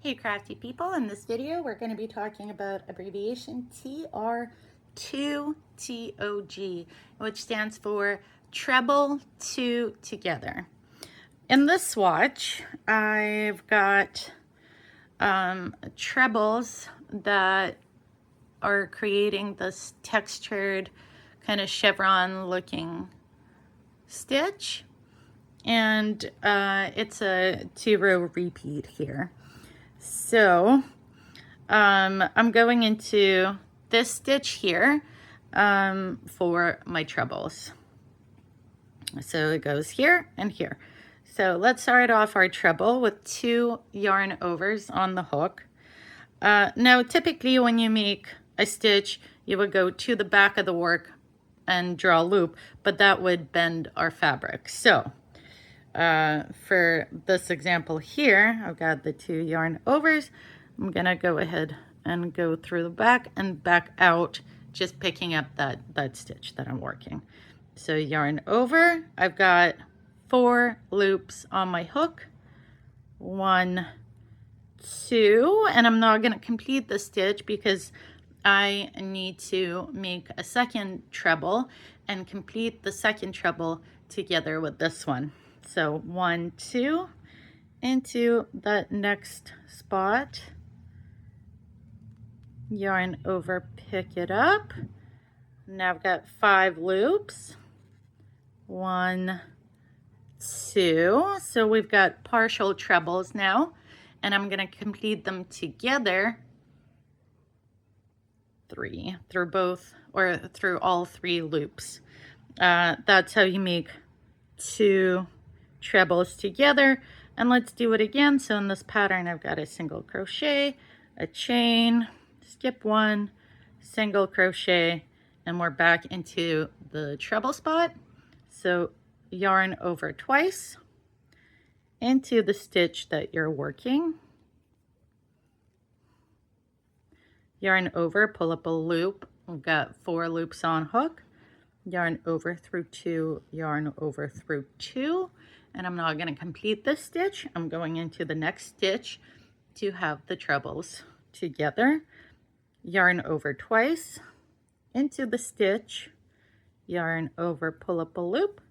Hey crafty people, in this video we're going to be talking about abbreviation Tr2tog, which stands for treble two together. In this swatch I've got trebles that are creating this textured kind of chevron looking stitch, and it's a 2-row repeat here. So I'm going into this stitch here for my trebles. So it goes here and here. So let's start off our treble with 2 yarn overs on the hook. Now typically when you make a stitch, you would go to the back of the work and draw a loop, but that would bend our fabric. So for this example here, I've got the 2 yarn overs. I'm gonna go ahead and go through the back and back out, just picking up that stitch that I'm working. So yarn over, I've got 4 loops on my hook. 1, 2, and I'm not gonna complete the stitch because I need to make a second treble and complete the second treble together with this one. So 1, 2, into that next spot, yarn over, pick it up. Now I've got 5 loops. 1, 2, so we've got partial trebles now, and I'm going to complete them together 3 through both, or through all 3 loops. That's how you make 2 trebles together. And let's do it again. So in this pattern I've got a single crochet, a chain, skip 1, single crochet, and we're back into the treble spot. So yarn over twice into the stitch that you're working, yarn over, pull up a loop. We've got 4 loops on hook, yarn over through 2, yarn over through 2, and I'm not going to complete this stitch. I'm going into the next stitch to have the trebles together. Yarn over twice into the stitch, yarn over, pull up a loop,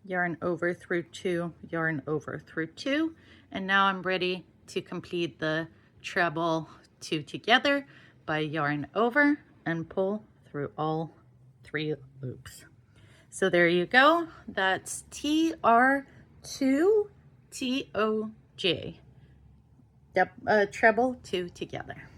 yarn over through 2, yarn over through 2, and now I'm ready to complete the treble 2 together by yarn over and pull through all 3 loops. So there you go. That's Tr2tog. Treble 2 together.